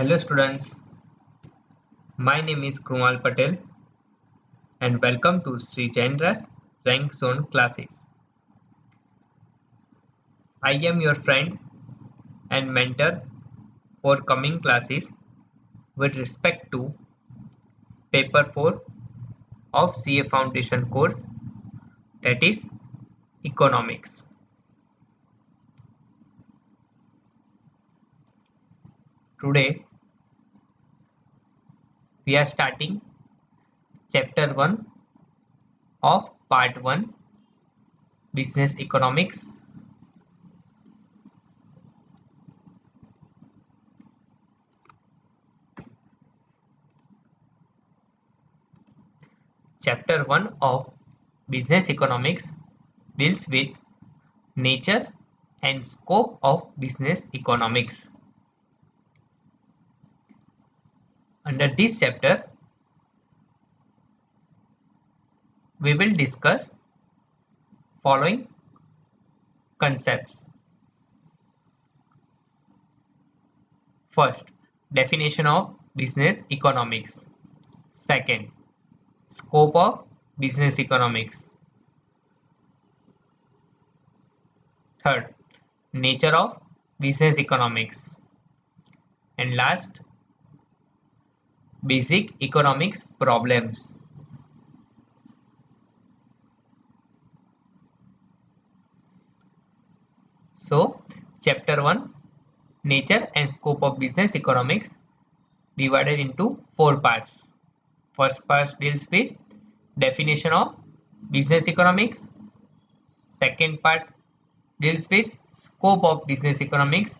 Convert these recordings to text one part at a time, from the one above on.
Hello students, my name is Krumal Patel and welcome to Sri Jendra's Rank Zone classes. I am your friend and mentor for coming classes with respect to paper 4 of CA Foundation course, that is economics. Today we are starting chapter 1 of part 1, business economics. Chapter 1 of business economics deals with nature and scope of business economics. Under this chapter, we will discuss following concepts. First, definition of business economics. Second, scope of business economics. Third, nature of business economics. And last, basic economics problems. So, chapter 1, nature and scope of business economics, divided into 4 parts. First part deals with definition of business economics. Second part deals with scope of business economics,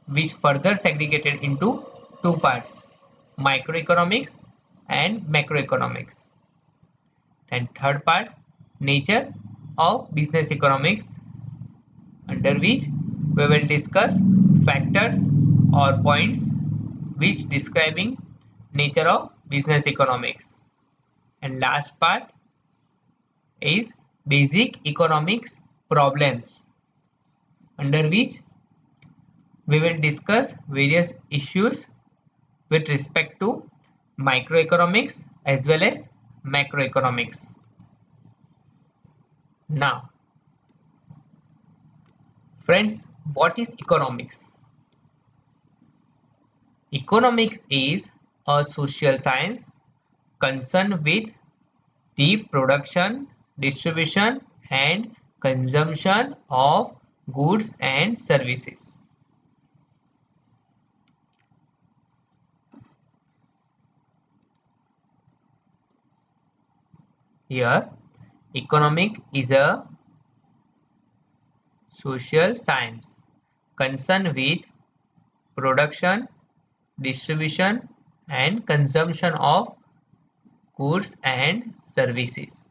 which further segregated into 2 parts, microeconomics and macroeconomics. And third part, nature of business economics, under which we will discuss factors or points which describing nature of business economics. And last part is basic economics problems, under which we will discuss various issues with respect to microeconomics as well as macroeconomics. Now, friends, what is economics? Economics is a social science concerned with the production, distribution and consumption of goods and services. Here, economic is a social science concerned with production, distribution and consumption of goods and services.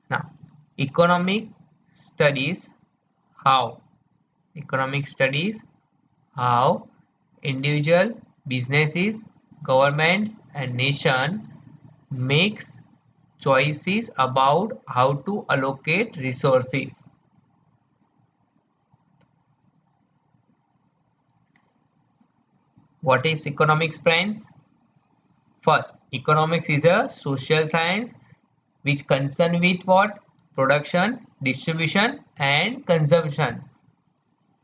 Now, economic studies how individual businesses, governments and nation makes choices about how to allocate resources. What is economics, friends? First, economics is a social science which concern with what? Production, distribution and consumption.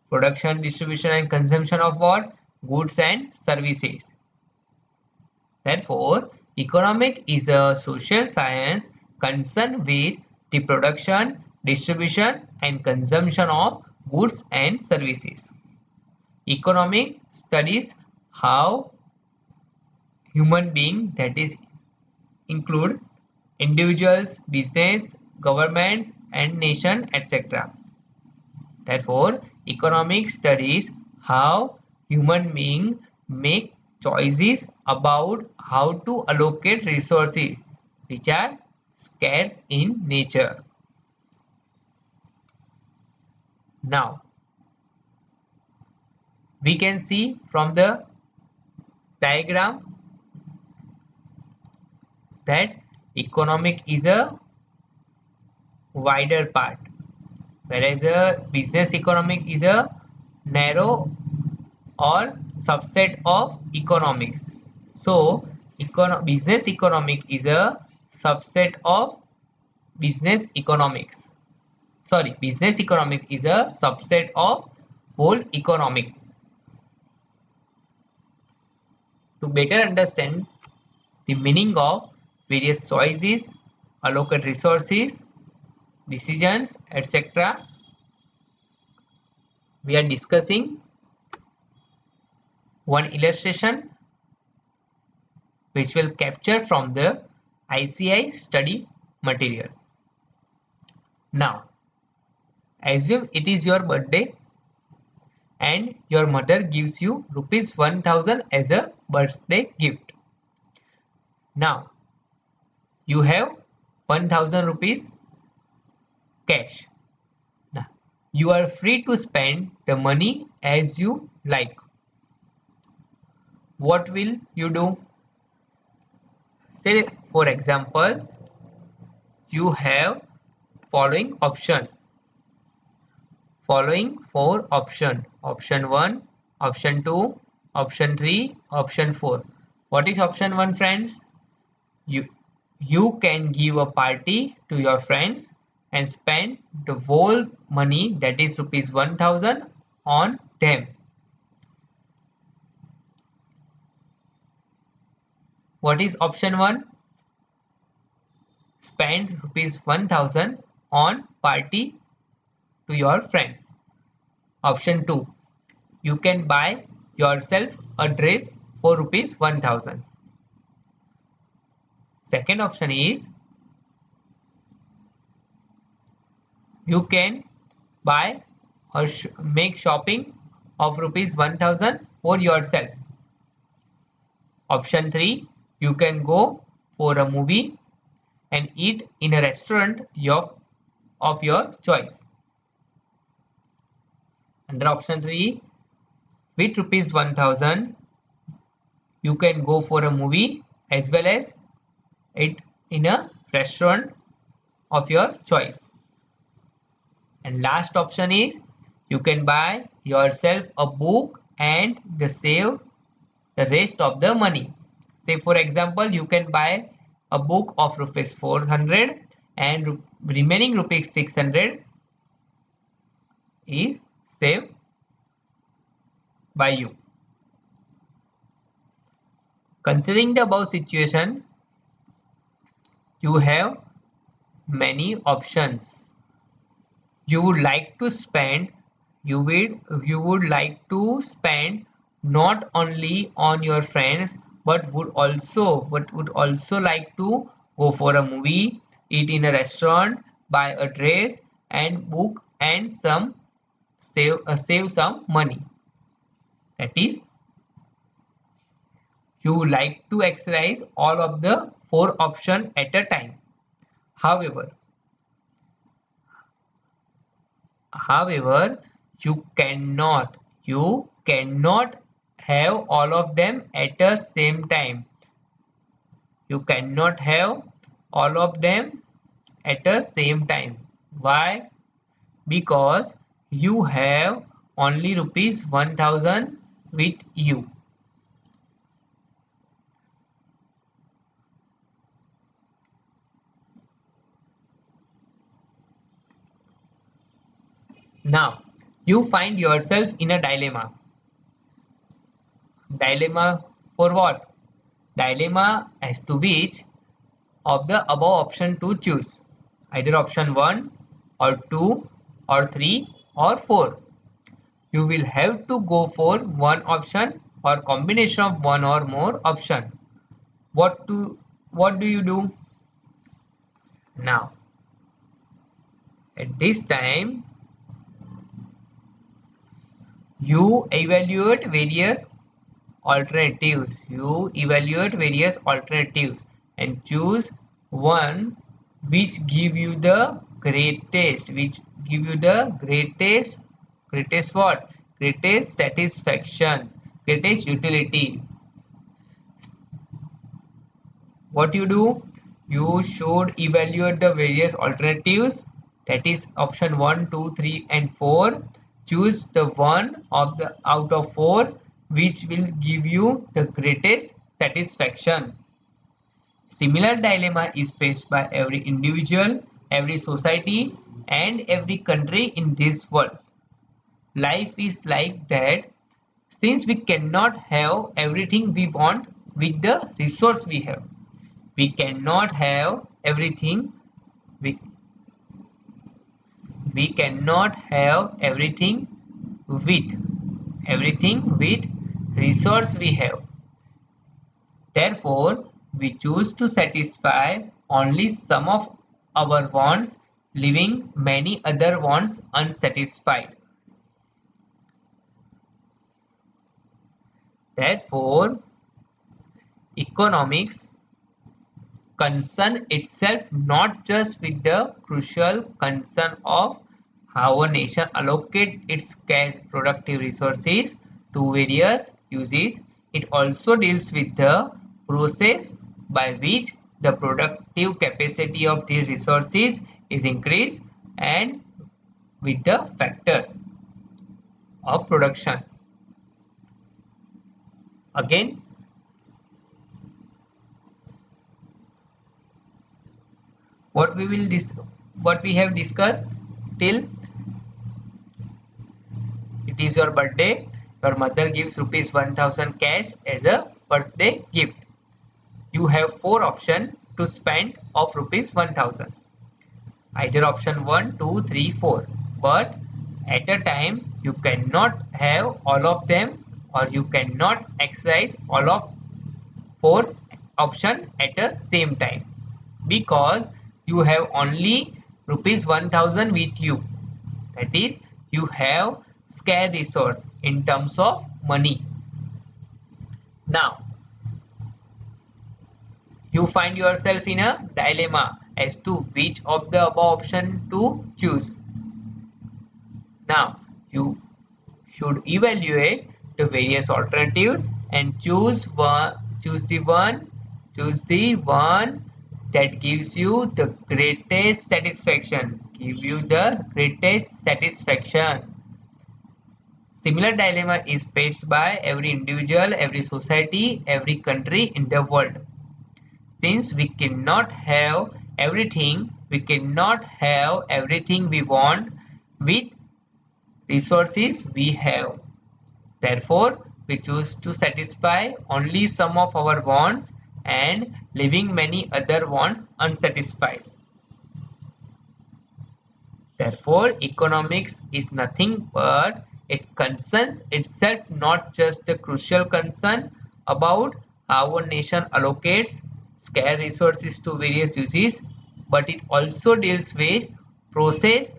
Production, distribution and consumption of what? Goods and services. Therefore, economic is a social science concerned with the production, distribution and consumption of goods and services. Economic studies how human being, that is include individuals, business, governments and nation, etc. Therefore, economic studies how human beings make choices about how to allocate resources which are scarce in nature. Now, we can see from the diagram that economic is a wider part. whereas a business economic is a narrow or subset of economics. So business economic is a subset of business economics. Sorry, business economic is a subset of whole economic. To better understand the meaning of various choices, allocate resources, decisions, etc., we are discussing one illustration which will capture from the ICI study material. Now, assume it is your birthday and your mother gives you rupees 1000 as a birthday gift. Now, you have 1000 rupees cash. Now, you are free to spend the money as you like. What will you do? Say, for example, you have following option. Following 4 option. Option 1, option 2, option 3, option 4. What is option 1, friends? You can give a party to your friends and spend the whole money, that is rupees 1000, on them. What is option 1? Spend rupees 1000 on party to your friends. Option 2, you can buy yourself a dress for rupees 1000. Second option is you can buy or make shopping of rupees 1000 for yourself. Option 3, you can go for a movie and eat in a restaurant of your choice. Under option 3, with rupees 1000, you can go for a movie as well as eat in a restaurant of your choice. And last option is you can buy yourself a book and save the rest of the money. Say for example, you can buy a book of rupees 400 and remaining rupees 600 is saved by you. Considering the above situation, you have many options. You would like to spend, you would like to spend not only on your friends but would also like to go for a movie, eat in a restaurant, buy a dress and book and save some money. That is, you like to exercise all of the 4 options at a time. However, you cannot have all of them at the same time. You cannot have all of them at the same time. Why? Because you have only rupees 1000 with you. Now, you find yourself in a dilemma. Dilemma for what? Dilemma as to which of the above option to choose. Either option 1 or 2 or 3 or 4. You will have to go for one option or combination of one or more option. What do you do? Now, at this time, you evaluate various alternatives. And choose one which give you the greatest what? Greatest satisfaction, greatest utility. What you do? You should evaluate the various alternatives that is option 1, 2, 3 and 4. Choose the one of the out of 4 which will give you the greatest satisfaction. Similar dilemma is faced by every individual, every society and every country in this world. Life is like that since we cannot have everything we want with the resource we have. We cannot have everything we, we cannot have everything with resource we have. Therefore, we choose to satisfy only some of our wants, leaving many other wants unsatisfied. Therefore, economics concern itself not just with the crucial concern of how a nation allocates its scarce productive resources to various uses, it also deals with the process by which the productive capacity of these resources is increased and with the factors of production. Again, what we have discussed till it is your birthday, your mother gives rupees 1000 cash as a birthday gift. You have 4 options to spend of rupees 1000. Either option 1, 2, 3, 4. But at a time you cannot have all of them or you cannot exercise all of 4 options at the same time because you have only rupees 1000 with you. That is, you have scarce resource in terms of money. Now, you find yourself in a dilemma as to which of the above option to choose. Now, you should evaluate the various alternatives and choose the one that gives you the greatest satisfaction. Similar dilemma is faced by every individual, every society, every country in the world. Since we cannot have everything we want with resources we have. Therefore, we choose to satisfy only some of our wants and leaving many other wants unsatisfied. Therefore, economics is nothing but it concerns itself not just the crucial concern about how a nation allocates scarce resources to various uses, but it also deals with process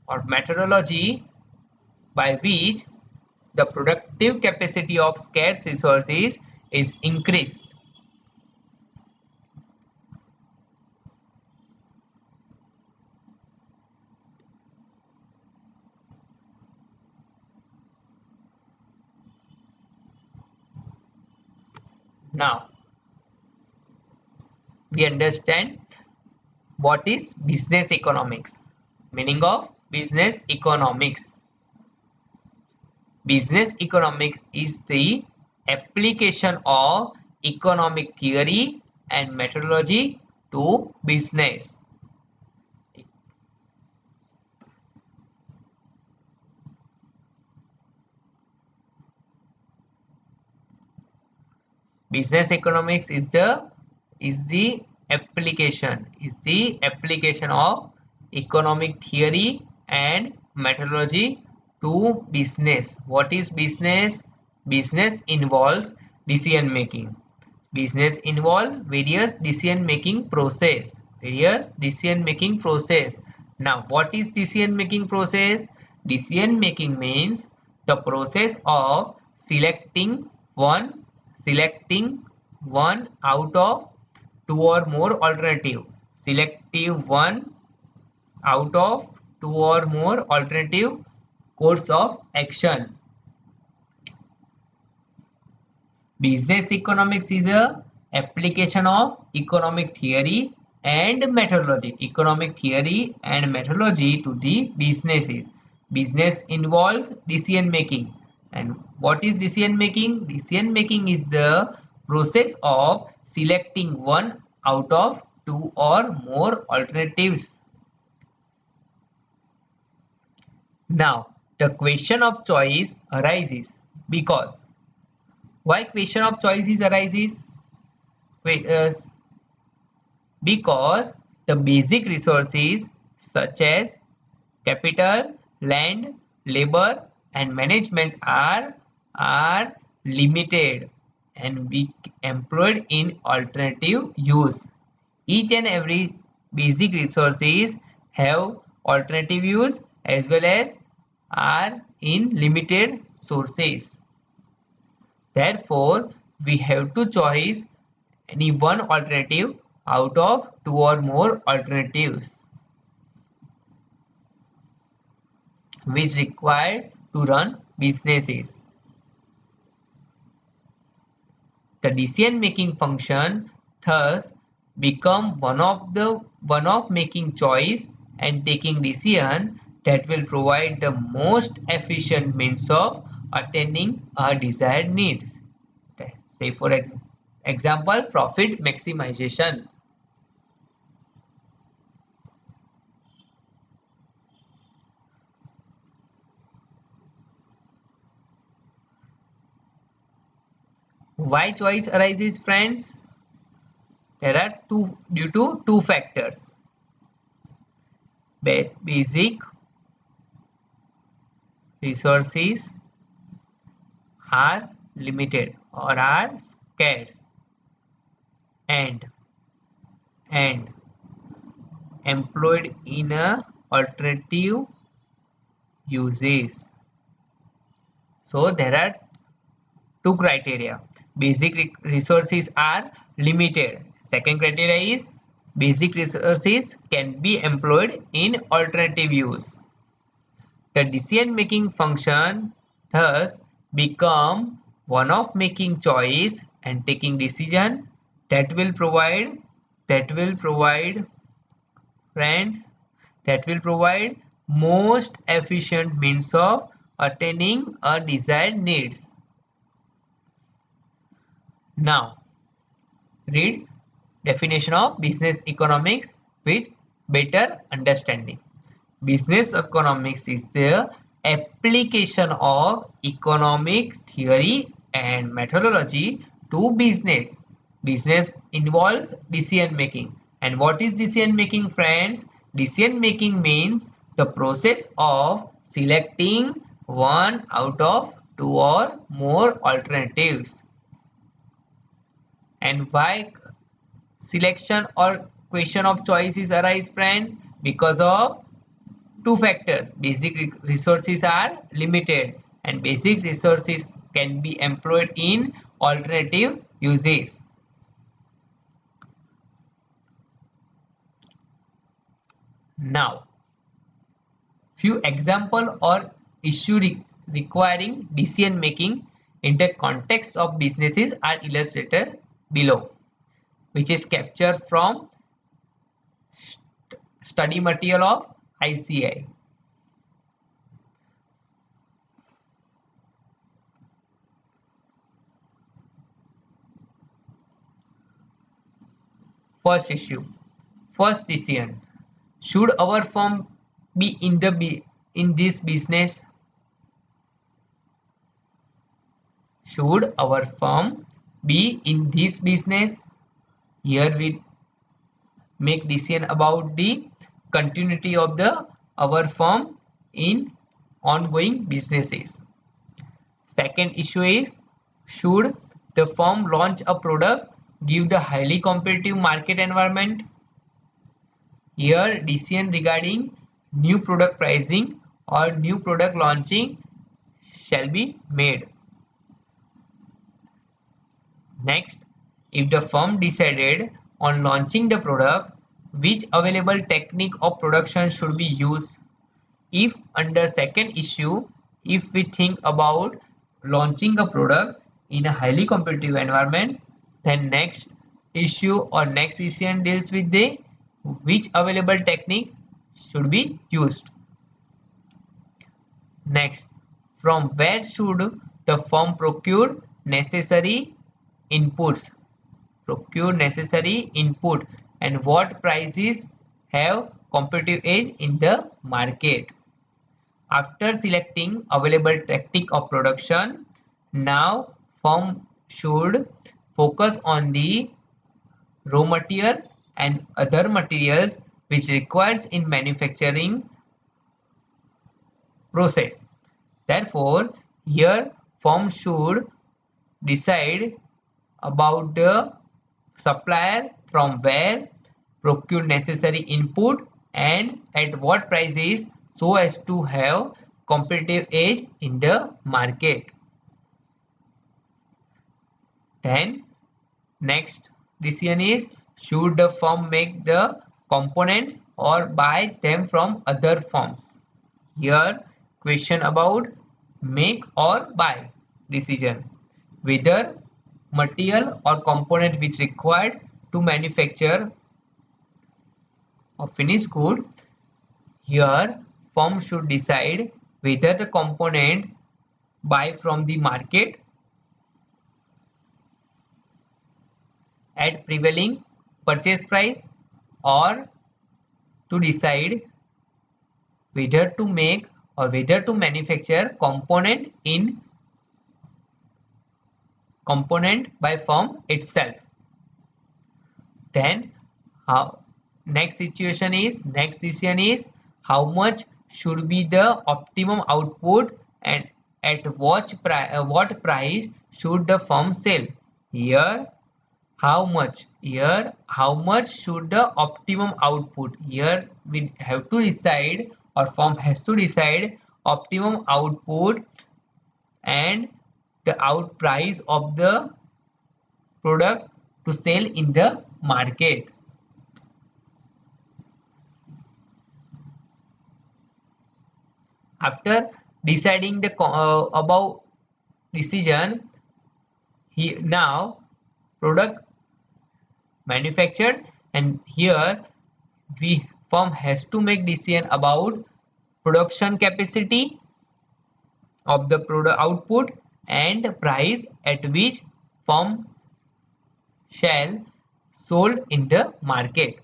or methodology by which the productive capacity of scarce resources is increased. Now, we understand what is business economics. Meaning of business economics. Business economics is the application of economic theory and methodology to business. Business economics is the application of economic theory and methodology to business. What is business? Business involves decision making. Business involve various decision making process. Now, what is decision making process? Decision making means the process of selecting one out of two or more alternative. Selective one out of two or more alternative course of action. Business economics is a application of economic theory and methodology, economic theory and methodology to the businesses. Business involves decision making. And what is decision making? Decision making is the process of selecting one out of two or more alternatives. Now, the question of choice arises because why question of choice is arises? Because the basic resources such as capital, land, labor and management are limited and be employed in alternative use. Each and every basic resources have alternative use as well as are in limited sources. Therefore, we have to choose any one alternative out of two or more alternatives which required to run businesses. The decision making function thus become one of making choice and taking decision that will provide the most efficient means of attaining our desired needs. Say for example, profit maximization. Why choice arises, friends? There are due to two factors. Basic resources are limited or are scarce and employed in a alternative uses. So there are two criteria. Basic resources are limited. Second criteria is basic resources can be employed in alternative use. The decision making function thus become one of making choice and taking decision that will provide friends that will provide most efficient means of attaining a desired needs. Now, read definition of business economics with better understanding. Business economics is the application of economic theory and methodology to business. Business involves decision making. And what is decision making, friends? Decision making means the process of selecting one out of two or more alternatives. And why selection or question of choices arise, friends? Because of two factors. Basic resources are limited and basic resources can be employed in alternative uses. Now, few example or issue requiring decision making in the context of businesses are illustrated below, which is captured from study material of ICI. First issue. First decision. Should our firm be in this business? Should our firm be in this business? Here we make decision about the continuity of our firm in ongoing businesses. Second issue is, should the firm launch a product give the highly competitive market environment? Here decision regarding new product pricing or new product launching shall be made. Next, if the firm decided on launching the product, which available technique of production should be used? If under second issue, if we think about launching a product in a highly competitive environment, then next issue or next decision deals with the which available technique should be used. Next, from where should the firm procure necessary inputs? Procure necessary input and what prices have competitive edge in the market. After selecting available technique of production, now firm should focus on the raw material and other materials which requires in manufacturing process. Therefore, here firm should decide about the supplier from where procure necessary input and at what prices so as to have competitive edge in the market. Then next decision is, should the firm make the components or buy them from other firms? Here question about make or buy decision, whether material or component which required to manufacture a finished good. Here firm should decide whether the component buy from the market at prevailing purchase price or to decide whether to make or whether to manufacture component by firm itself. Then next decision is how much should be the optimum output and at what price should the firm sell. Here how much should the optimum output. Here we have to decide, or firm has to decide, optimum output and the out price of the product to sell in the market. After deciding the above decision, now product manufactured, and here firm has to make decision about production capacity of the product output and price at which firm shall sold in the market.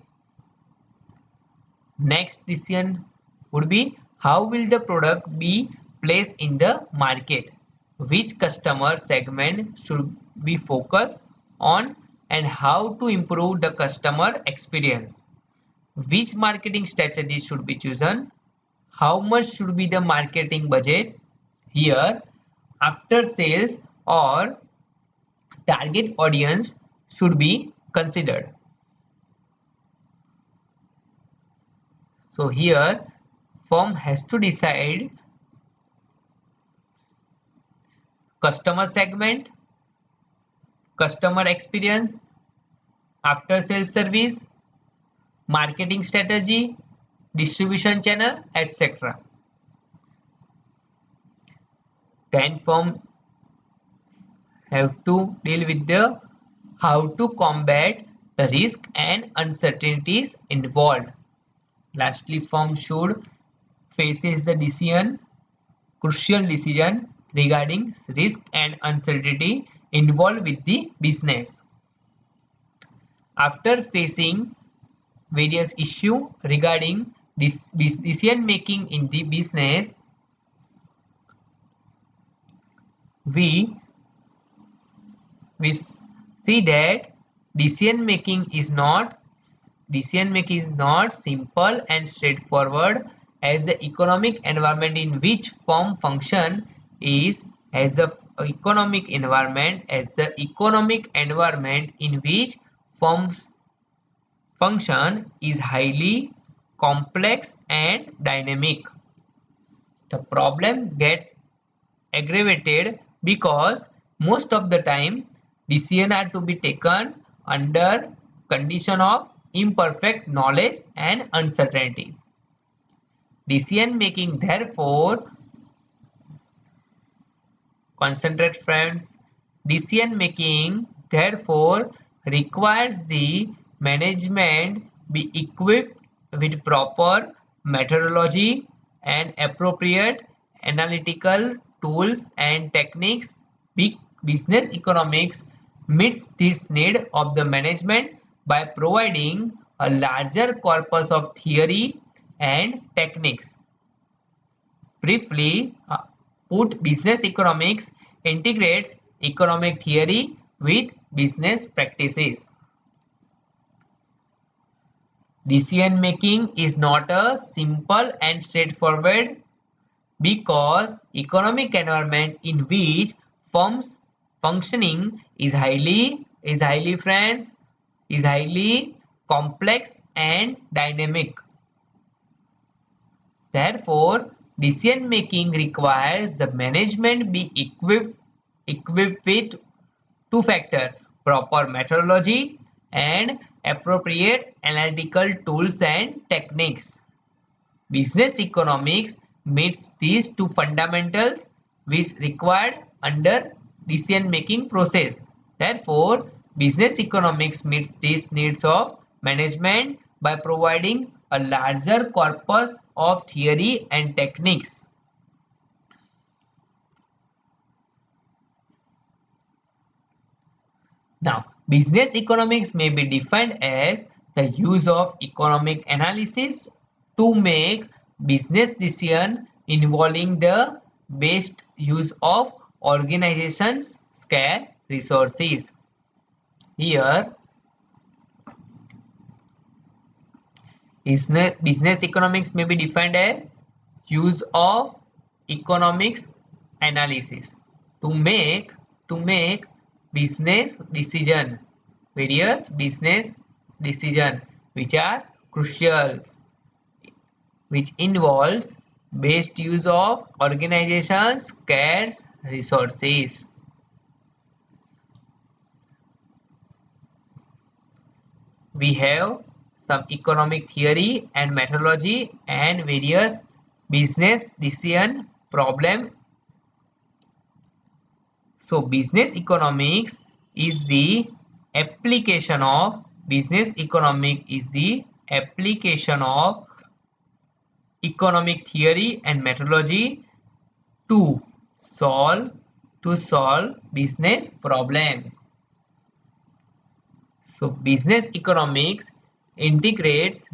Next decision would be, how will the product be placed in the market, which customer segment should be focused on, and how to improve the customer experience. Which marketing strategy should be chosen? How much should be the marketing budget? Here, after sales or target audience should be considered. So here, firm has to decide customer segment, customer experience, after sales service, marketing strategy, distribution channel, etc. Then firm have to deal with the how to combat the risk and uncertainties involved. Lastly, firm should faces the crucial decision regarding risk and uncertainty involved with the business. After facing various issues regarding this decision making in the business, we see that decision making is not simple and straightforward, as the economic environment in which firm function is as the economic environment in which firms function is highly complex and dynamic. The problem gets aggravated because most of the time decisions are to be taken under condition of imperfect knowledge and uncertainty. Decision making, therefore, concentrate friends, decision making therefore requires the management be equipped with proper methodology and appropriate analytical tools and techniques. Big business economics meets this need of the management by providing a larger corpus of theory and techniques. Briefly put, business economics integrates economic theory with business practices. Decision making is not a simple and straightforward because economic environment in which firms functioning is highly complex and dynamic. Therefore, decision making requires the management be equipped with two factors: proper methodology and appropriate analytical tools and techniques. Business economics meets these two fundamentals which required under decision making process. Therefore, business economics meets these needs of management by providing a larger corpus of theory and techniques. Now, business economics may be defined as the use of economic analysis to make business decisions involving the best use of organizations' scarce resources. Here, business economics may be defined as use of economics analysis to make business decision, various business decision which are crucial, which involves best use of organizations' scarce resources. We have some economic theory and methodology and various business decision problem. So business economics is the application of economic theory and methodology to solve business problem. So business economics integrates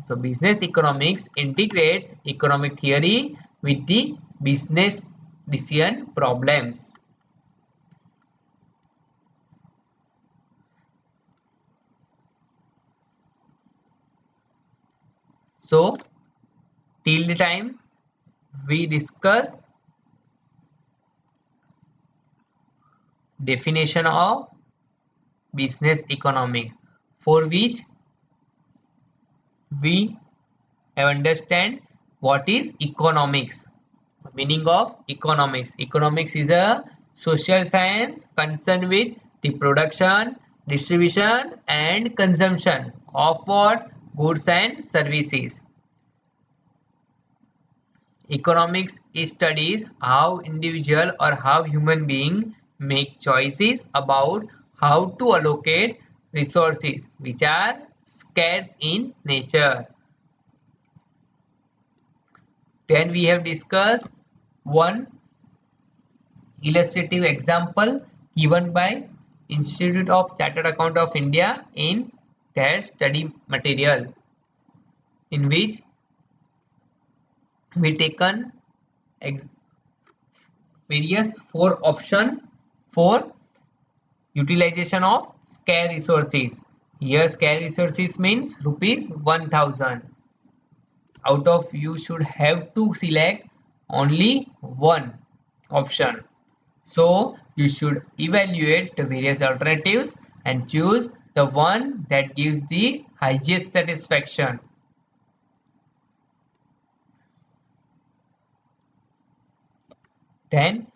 economic theory with the business decision problems. So till the time we discuss definition of business economics, for which we have understand what is economics. Meaning of economics. Economics is a social science concerned with the production, distribution and consumption of what? Goods and services. Economics studies how individual or how human being make choices about how to allocate resources which are scarce in nature. Then we have discussed one illustrative example given by Institute of Chartered Account of India in their study material, in which we taken various four option for utilization of scarce resources. Here scarce resources means rupees 1000. Out of you should have to select only one option. So you should evaluate the various alternatives and choose the one that gives the highest satisfaction. Then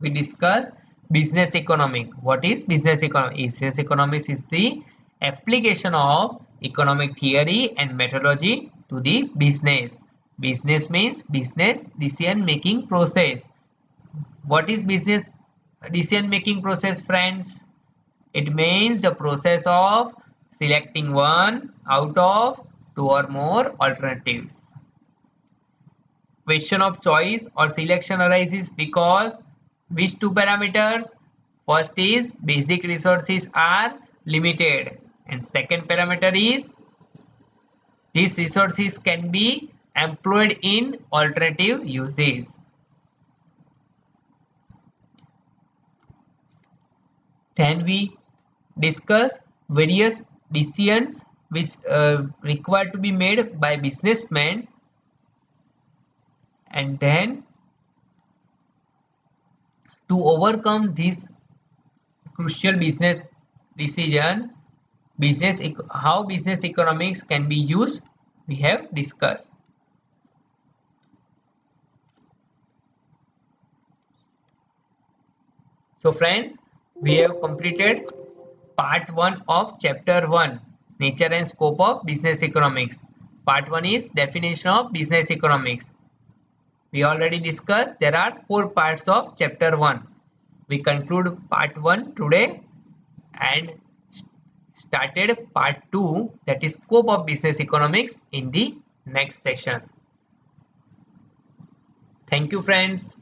we discuss business economics. What is business economics? Business economics is the application of economic theory and methodology to the business. Business means business decision making process. What is business decision making process, friends? It means the process of selecting one out of two or more alternatives. Question of choice or selection arises because which two parameters? First is basic resources are limited, and second parameter is these resources can be employed in alternative uses. Then we discuss various decisions which required to be made by businessmen, and then to overcome this crucial business decision, how business economics can be used, we have discussed. So friends, we have completed part 1 of chapter 1, nature and scope of business economics. Part 1 is definition of business economics. We already discussed there are 4 parts of chapter 1. We conclude part 1 today and started part 2, that is scope of business economics, in the next session. Thank you friends.